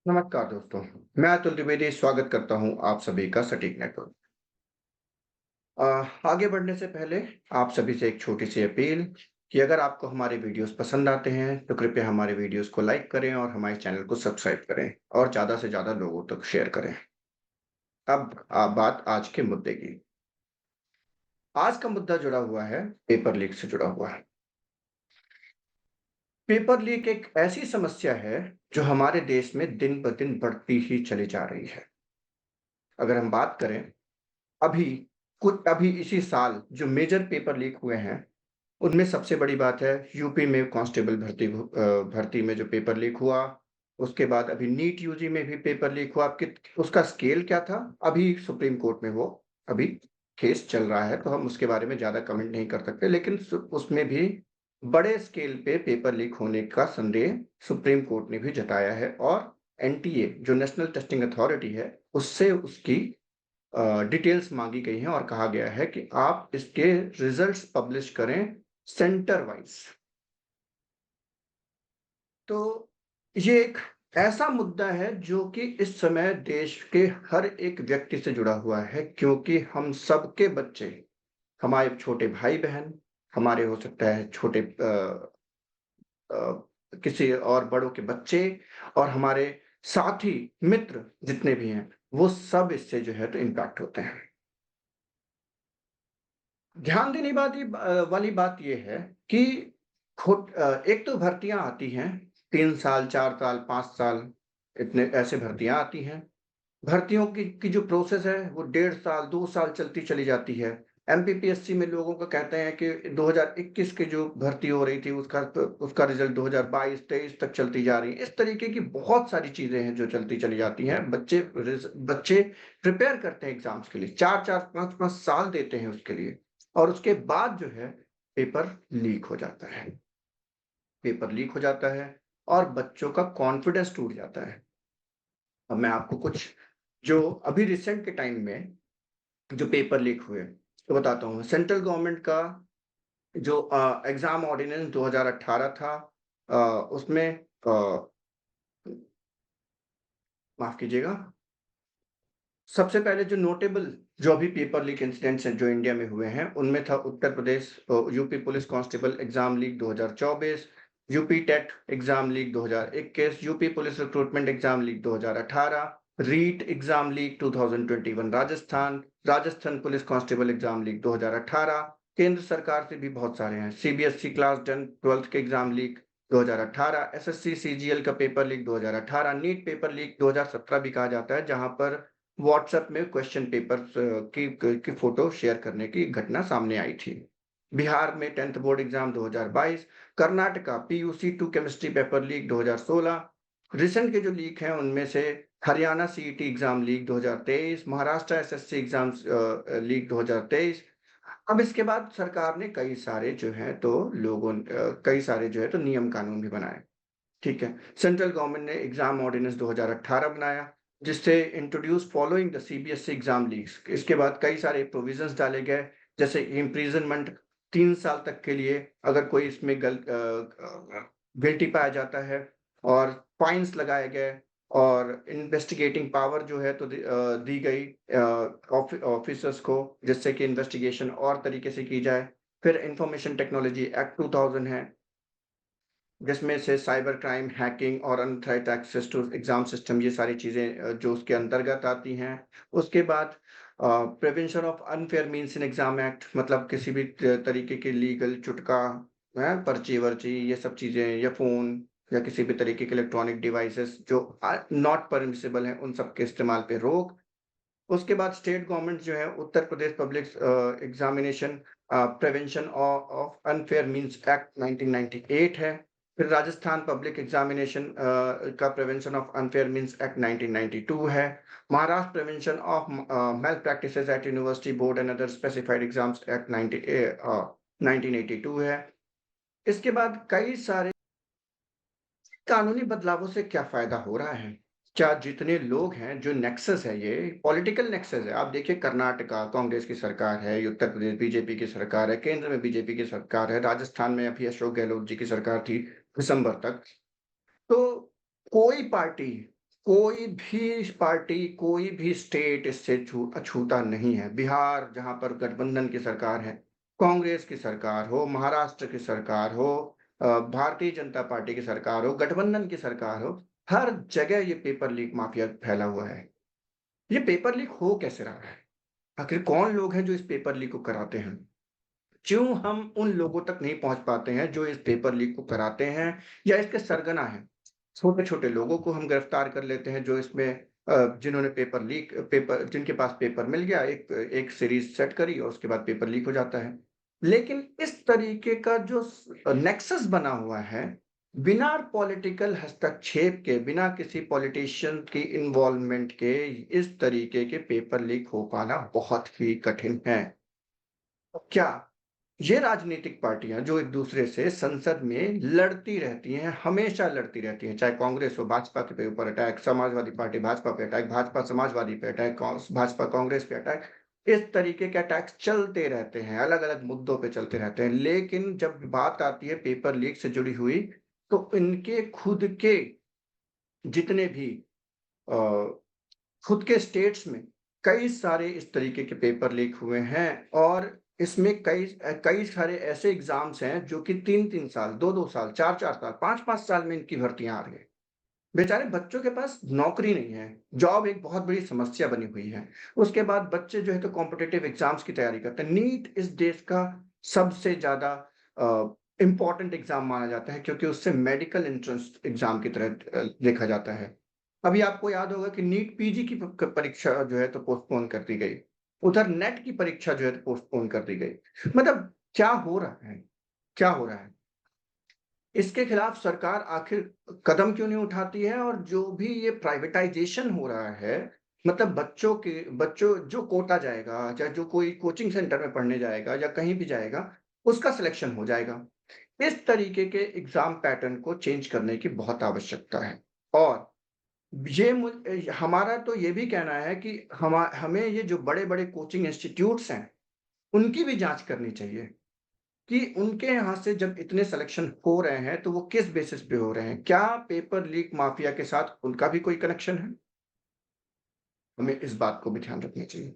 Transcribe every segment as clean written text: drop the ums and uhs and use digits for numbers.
नमस्कार दोस्तों, मैं अतुल द्विवेदी स्वागत करता हूं आप सभी का सटीक नेटवर्क। अ, आगे बढ़ने से पहले आप सभी से एक छोटी-सी अपील कि अगर आपको हमारे वीडियोस पसंद आते हैं, तो कृपया हमारे वीडियोस को लाइक करें और हमारे चैनल को सब्सक्राइब करें और ज़्यादा से ज़्यादा लोगों तक शेयर करें। अब बात आज के मुद्दे की। आज का मुद्दा जुड़ा हुआ है, पेपर लीक से जुड़ा हुआ है। पेपर लीक एक ऐसी समस्या है, जो हमारे देश में दिन-ब-दिन बढ़ती ही चली जा रही है। अगर हम बात करें अभी अभी इसी साल जो मेजर पेपर लीक हुए हैं, उनमें सबसे बड़ी बात है यूपी में कांस्टेबल भर्ती में जो पेपर लीक हुआ। उसके बाद अभी नीट यूजी में भी पेपर लीक हुआ। उसका स्केल क्या था? अभी सुप्रीम कोर्ट में वो अभी केस चल रहा है, तो हम उसके बारे में ज़्यादा कमेंट नहीं कर सकते। लेकिन उसमें भी बड़े स्केल पे पेपर लीक होने का संदेह सुप्रीम कोर्ट ने भी जताया है और एनटीए जो नेशनल टेस्टिंग अथॉरिटी है, उससे उसकी डिटेल्स माँगी गई हैं और कहा गया है कि आप इसके रिज़ल्ट्स पब्लिश करें सेंटर वाइज़। तो ये एक ऐसा मुद्दा है जो कि इस समय देश के हर एक व्यक्ति से जुड़ा हुआ है, क्योंकि हम सबके बच्चे, हमारे छोटे भाई-बहन, हमारे हो सकता है छोटे किसी और बड़ों के बच्चे और हमारे साथी, मित्र जितने भी हैं, वो सब इससे जो है तो इम्पैक्ट होते हैं। ध्यान देने वाली बात ये है कि एक तो भर्तियाँ आती हैं, 3 साल, 4 साल, 5 साल, इतने ऐसे भर्तियाँ आती हैं। भर्तियों की जो प्रोसेस है, वो 1.5 साल, 2 साल चलती चली जाती है। एमपीपीएससी में लोगों का कहते हैं कि 2021 की जो भर्ती हो रही थी, उसका रिज़ल्ट 2022-23 तक चलती जा रही है। इस तरीके की बहुत सारी चीज़ें हैं, जो चलती चली जाती हैं। बच्चे प्रिपेयर करते हैं एग्ज़ाम्स के लिए, 4-4, 5-5 साल देते हैं उसके लिए और उसके बाद जो है, पेपर लीक हो जाता है। पेपर लीक हो जाता है और बच्चों का कॉन्फिडेंस टूट जाता है। अब मैं आपको कुछ जो अभी रिसेंट के टाइम में जो पेपर लीक हुए, तो बताता हूँ। सेंट्रल गवर्नमेंट का जो एग्ज़ाम ऑर्डिनेंस 2018 था, उसमें माफ़ कीजिएगा, सबसे पहले जो नोटेबल जो अभी पेपर लीक इंसिडेंट्स हैं जो इंडिया में हुए हैं, उनमें था Uttar Pradesh UP police constable exam leak 2024, UP TET exam leak 2021, UP police recruitment exam leak 2018, REET exam leak 2021 Rajasthan, Rajasthan police constable exam leak 2018, केंद्र सरकार से भी बहुत सारे हैं। सीबीएसई क्लास 10 12th के एग्ज़ाम लीक 2018, एसएससी सीजीएल का paper leak 2018, NEET paper leak 2017 भी कहा जाता है, जहाँ पर व्हाट्सएप में क्वेश्चन पेपर्स की फ़ोटो शेयर करने की घटना सामने आई थी। बिहार में 10th board exam 2022, Karnataka PUC 2 chemistry paper leak 2016, recent के जो लीक हैं उनमें से Haryana CET exam leak 2023, Maharashtra SSC exams leak 2023। अब इसके बाद सरकार ने कई सारे जो है तो नियम कानून भी बनाए। ठीक है। सेंट्रल गवर्नमेंट ने एग्ज़ाम ऑर्डिनेंस 2018 बनाया, जिससे introduce following the CBSE exam leaks. इसके बाद कई सारे प्रोविज़न्स डाले गए, जैसे इम्प्रिज़नमेंट 3 साल तक के लिए अगर कोई इसमें गिल्टी पाया जाता है और फाइन्स लगाए गए और इन्वेस्टिगेटिंग पावर जो है तो दी गई ऑफिसर्स को, जिससे कि इन्वेस्टिगेशन और तरीके से की जाए। फिर इंफॉर्मेशन टेक्नोलॉजी एक्ट 2000 है, जिसमें से साइबर क्राइम, हैकिंग और unauthorised access to exam system, ये सारी चीज़ें जो उसके अंतर्गत आती हैं। उसके बाद prevention of unfair means in exam act, मतलब किसी भी तरीके की लीगल चुटका, पर्ची-वर्ची ये सब चीज़ें या फ़ोन या किसी भी तरीके के इलेक्ट्रॉनिक डिवाइसेस जो नॉट परमिसिबल हैं, उन सब के इस्तेमाल पे रोक। उसके बाद स्टेट गवर्नमेंट जो है Uttar Pradesh public examination prevention of unfair means act 1998 है। फिर राजस्थान पब्लिक एग्जामिनेशन का prevention of unfair means act 1992 है। Maharashtra prevention of malpractices at university board and other specified exams act 1982 है। इसके बाद कई सारे कानूनी बदलावों से क्या फ़ायदा हो रहा है? क्या जितने लोग हैं, जो नेक्सस है, ये पॉलिटिकल नेक्सस है। आप देखिए, कर्नाटका कांग्रेस की सरकार है, ये उत्तर प्रदेश बीजेपी की सरकार है, केंद्र में बीजेपी की सरकार है, राजस्थान में अभी अशोक गहलोत जी की सरकार थी दिसंबर तक। तो कोई पार्टी, कोई भी पार्टी, कोई भी स्टेट इससे छूता नहीं है। बिहार जहाँ पर गठबंधन की सरकार है, कांग्रेस की सरकार हो, महाराष्ट्र की सरकार हो, भारतीय जनता पार्टी की सरकार हो, गठबंधन की सरकार हो, हर जगह ये पेपर लीक माफिया फैला हुआ है। ये पेपर लीक हो कैसे रहा है? आखिर कौन लोग हैं जो इस पेपर लीक को कराते हैं? क्यों हम उन लोगों तक नहीं पहुंच पाते हैं जो इस पेपर लीक को कराते हैं या इसके सरगना हैं? छोटे-छोटे लोगों को हम गिरफ्तार कर लेते हैं जो इसमें जिन्होंने पेपर जिनके पास पेपर मिल गया, एक एक सीरीज़ सेट करी और उसके बाद पेपर लीक हो जाता है। लेकिन इस तरीके का जो नेक्सस बना हुआ है, बिना पॉलिटिकल हस्तक्षेप के, बिना किसी पॉलिटिशियन की इन्वॉल्वमेंट के इस तरीके के पेपर लीक हो पाना बहुत ही कठिन है। क्या ये राजनीतिक पार्टियां जो एक दूसरे से संसद में लड़ती रहती हैं, हमेशा लड़ती रहती हैं, चाहे कांग्रेस हो, भाजपा के ऊपर अटैक, समाजवादी पार्टी भाजपा पे अटैक, भाजपा समाजवादी पे अटैक, भाजपा कांग्रेस पे अटैक, इस तरीके के अटैक्स चलते रहते हैं, अलग अलग मुद्दों पे चलते रहते हैं। लेकिन जब बात आती है पेपर लीक से जुड़ी हुई, तो इनके खुद के जितने भी अ, खुद के स्टेट्स में कई सारे इस तरीके के पेपर लीक हुए हैं और इसमें कई सारे ऐसे एग्जाम्स हैं जो कि 3-3 साल, 2-2 साल, 4-4 साल, 5-5 साल में इनकी भर्तियां आ रही हैं। बेचारे बच्चों के पास नौकरी नहीं है, जॉब एक बहुत बड़ी समस्या बनी हुई है। उसके बाद बच्चे जो है तो कॉम्पिटिटिव एग्जाम्स की तैयारी करते हैं। नीट इस देश का सबसे ज़्यादा इम्पोर्टेंट एग्जाम माना जाता है क्योंकि उससे मेडिकल एंट्रेंस एग्जाम की तरह देखा जाता है। अभी आपको याद होगा कि नीट पीजी की परीक्षा जो है तो पोस्टपोन कर दी गई। उधर नेट की परीक्षा जो है तो पोस्टपोन कर दी गई। मतलब क्या हो रहा है? क्या हो रहा है? इसके खिलाफ सरकार आखिर कदम क्यों नहीं उठाती है? और जो भी ये प्राइवेटाइजेशन हो रहा है, मतलब बच्चों जो कोटा जाएगा, चाहे जो कोई कोचिंग सेंटर में पढ़ने जाएगा या कहीं भी जाएगा, उसका सिलेक्शन हो जाएगा। इस तरीके के एग्जाम पैटर्न को चेंज करने की बहुत आवश्यकता है। और हमारा तो ये भी कहना है कि हमें ये जो बड़े-बड़े कोचिंग इंस्टीट्यूट्स हैं, उनकी भी जाँच करनी चाहिए कि उनके यहाँ से जब इतने सिलेक्शन हो रहे हैं, तो वो किस बेसिस पे हो रहे हैं? क्या पेपर लीक माफिया के साथ उनका भी कोई कनेक्शन है? हमें इस बात को भी ध्यान रखना चाहिए।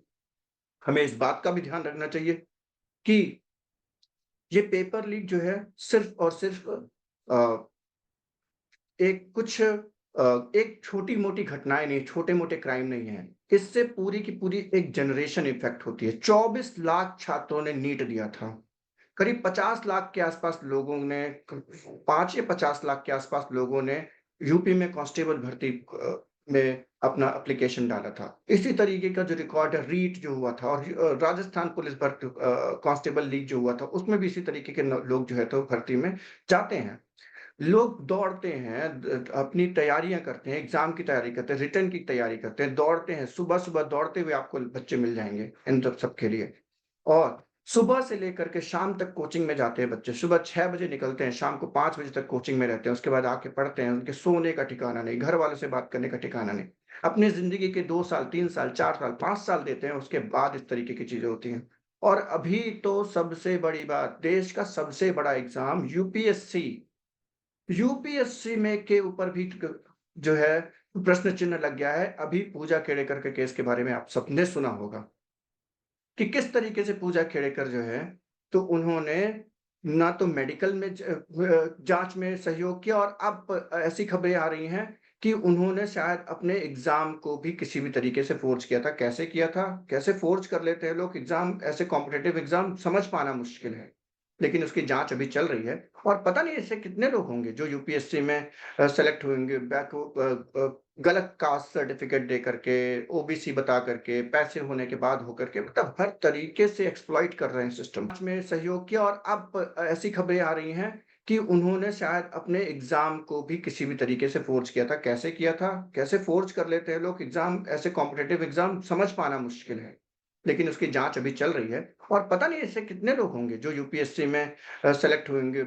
हमें इस बात का भी ध्यान रखना चाहिए कि ये पेपर लीक जो है सिर्फ़ और सिर्फ़ एक छोटी-मोटी घटनाएँ नहीं, छोटे-मोटे क्राइम नहीं हैं। इससे पूरी की पूरी एक जनरेशन इफ़ेक्ट होती है। 24 लाख छात्रों ने नीट दिया था। करीब 50 लाख के आसपास लोगों ने 5 या 50 लाख के आसपास लोगों ने यूपी में कांस्टेबल भर्ती में अपना एप्लीकेशन डाला था। इसी तरीके का जो रिकॉर्ड है रीट जो हुआ था और राजस्थान पुलिस भर्ती कांस्टेबल लीग जो हुआ था, उसमें भी इसी तरीके के न लोग जो है तो भर्ती में जाते हैं। लोग दौड़ते हैं, अपनी तैयारियां करते हैं, एग्जाम की तैयारी करते हैं, रिटर्न की तैयारी करते हैं, दौड़ते हैं, सुबह सुबह दौड़ते हुए आपको बच्चे मिल जाएंगे इन सब के लिए। और सुबह से लेकर के शाम तक कोचिंग में जाते हैं बच्चे। सुबह 6 बजे निकलते हैं, शाम को 5 बजे तक कोचिंग में रहते हैं, उसके बाद आके पढ़ते हैं। उनके सोने का ठिकाना नहीं, घर वालों से बात करने का ठिकाना नहीं। अपनी जिंदगी के 2 साल, 3 साल, 4 साल, 5 साल देते हैं, उसके बाद इस तरीके की चीजें होती हैं। और अभी तो सबसे बड़ी बात, देश का सबसे बड़ा एग्जाम यूपीएससी, यूपीएससी में के ऊपर भी जो है प्रश्न चिन्ह लग गया है। अभी पूजा केड़ेकर के केस के बारे में आप सबने सुना होगा कि किस तरीके से पूजा खेड़ेकर जो है, तो उन्होंने ना तो मेडिकल में जाँच में सहयोग किया और अब ऐसी खबरें आ रही हैं कि उन्होंने शायद अपने एग्ज़ाम को भी किसी भी तरीके से फ़ोर्ज किया था। कैसे किया था? कैसे फ़ोर्ज कर लेते हैं लोग एग्ज़ाम, ऐसे कॉम्पिटिटिव एग्ज़ाम समझ पाना मुश्किल है। लेकिन उसकी जाँच अभी चल रही है और पता नहीं ऐसे कितने लोग होंगे जो यूपीएससी में सेलेक्ट होंगे गलत कास्ट सर्टिफिकेट दे करके, ओबीसी बता करके, पैसे होने के बाद हो करके, मतलब हर तरीके से एक्सप्लॉइट कर रहे हैं सिस्टम में सहयोग किया और अब ऐसी खबरें आ रही हैं कि उन्होंने शायद अपने एग्जाम को भी किसी भी तरीके से फोर्ज किया था। कैसे किया था? कैसे फोर्ज कर लेते हैं लोग एग्जाम, ऐसे कॉम्पिटिटिव एग्जाम समझ पाना मुश्किल है। लेकिन उसकी जांच अभी चल रही है और पता नहीं ऐसे कितने लोग होंगे जो यूपीएससी में सेलेक्ट होंगे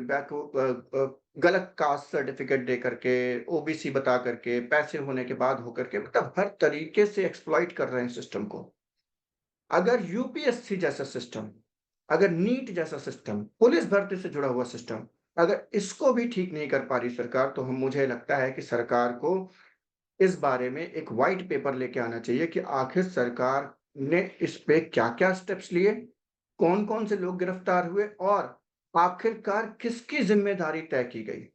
गलत कास्ट सर्टिफिकेट दे करके, ओबीसी बता करके, पैसे होने के बाद होकर के, मतलब हर तरीके से एक्सप्लॉइट कर रहे हैं सिस्टम को। अगर यूपीएससी जैसा सिस्टम, अगर नीट जैसा सिस्टम, पुलिस भर्ती से जुड़ा हुआ सिस्टम, अगर इसको भी ठीक नहीं कर पा रही सरकार, तो हम मुझे लगता है कि सरकार को इस बारे में एक व्हाइट पेपर लेके आना चाहिए कि आखिर सरकार ने इस पे क्या-क्या स्टेप्स लिए, कौन-कौन से लोग गिरफ्तार हुए और आखिरकार किसकी ज़िम्मेदारी तय की गई।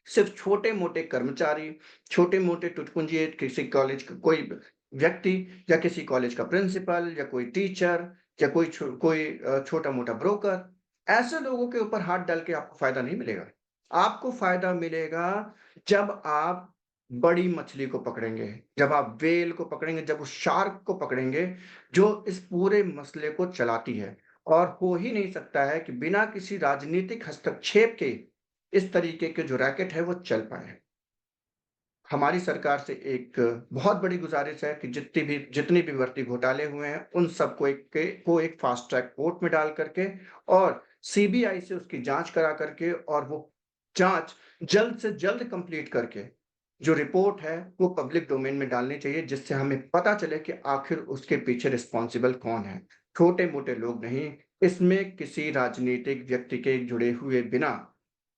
सिर्फ़ छोटे-मोटे कर्मचारी, छोटे-मोटे टुटपुंजिये किसी कॉलेज का कोई व्यक्ति या किसी कॉलेज का प्रिंसिपल या कोई टीचर या कोई छोटा-मोटा ब्रोकर, ऐसे लोगों के ऊपर हाथ डाल के आपको फ़ायदा नहीं मिलेगा। आपको फ़ायदा मिलेगा जब आप बड़ी मछली को पकड़ेंगे, जब आप व्हेल को पकड़ेंगे, जब उस शार्क को पकड़ेंगे, जो इस पूरे मसले को चलाती है। और हो ही नहीं सकता है कि बिना किसी राजनीतिक हस्तक्षेप के इस तरीके के जो रैकेट है वो चल पाएँ। हमारी सरकार से एक बहुत बड़ी गुज़ारिश है कि जितनी भी भर्ती घोटाले हुए हैं, उन सबको एक फ़ास्ट ट्रैक कोर्ट में डाल करके और सीबीआई से उसकी जाँच करा करके और वो जाँच जल्द से जल्द कंप्लीट करके, जो रिपोर्ट है वो पब्लिक डोमेन में डालनी चाहिए जिससे हमें पता चले कि आखिर उसके पीछे रिस्पॉन्सिबल कौन है। छोटे-मोटे लोग नहीं, इसमें किसी राजनीतिक व्यक्ति के जुड़े हुए बिना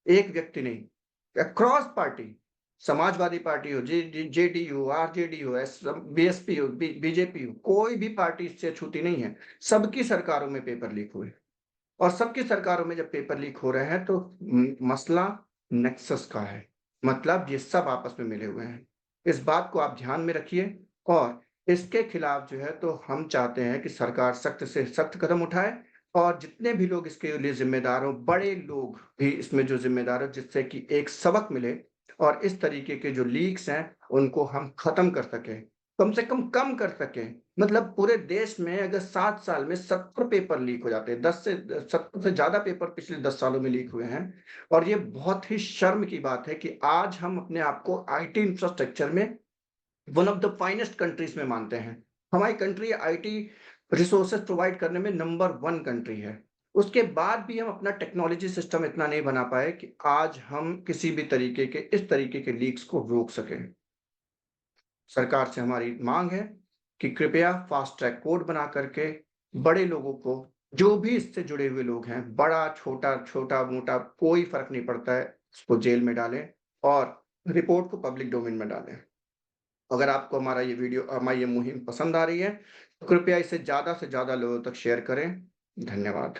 एक व्यक्ति नहीं, अक्रॉस पार्टी, समाजवादी पार्टी हो, जेडीयू, आरजेडी हो, बीएसपी हो, बीजेपी हो, कोई भी पार्टी इससे अछूती नहीं है। सबकी सरकारों में पेपर लीक हुए और सबकी सरकारों में जब पेपर लीक हो रहे हैं तो मसला नेक्सस का है। मतलब ये सब आपस में मिले हुए हैं। इस बात को आप ध्यान में रखिए और इसके खिलाफ जो है तो हम चाहते हैं कि सरकार सख्त से सख्त कदम उठाए और जितने भी लोग इसके लिए ज़िम्मेदार हों, बड़े लोग भी इसमें जो ज़िम्मेदार हो जिससे कि एक सबक मिले और इस तरीके के जो लीक्स हैं, उनको हम खत्म कर सकें। कम से कम कर सकें। मतलब पूरे देश में अगर 7 साल में 70 पेपर लीक हो जाते हैं, 10 से 70 से ज़्यादा पेपर पिछले 10 सालों में लीक हुए हैं और ये बहुत ही शर्म की बात है कि आज हम अपने आप को आईटी इंफ्रास्ट्रक्चर में one of the finest countries में मानते हैं। हमारी कंट्री आईटी रिसोर्सेज़ प्रोवाइड करने में नंबर 1 कंट्री है। उसके बाद भी हम अपना टेक्नोलॉजी सिस्टम इतना नहीं बना पाए कि आज हम किसी भी तरीके के इस तरीके के लीक्स को रोक सकें। सरकार से हमारी माँग है कि कृपया फास्ट ट्रैक कोर्ट बना करके बड़े लोगों को, जो भी इससे जुड़े हुए लोग हैं, बड़ा, छोटा, छोटा-मोटा कोई फ़र्क नहीं पड़ता है, उसको जेल में डालें और रिपोर्ट को पब्लिक डोमेन में डालें। अगर आपको हमारी ये मुहिम पसंद आ रही है, तो कृपया इसे ज़्यादा से ज़्यादा लोगों तक शेयर करें। धन्यवाद।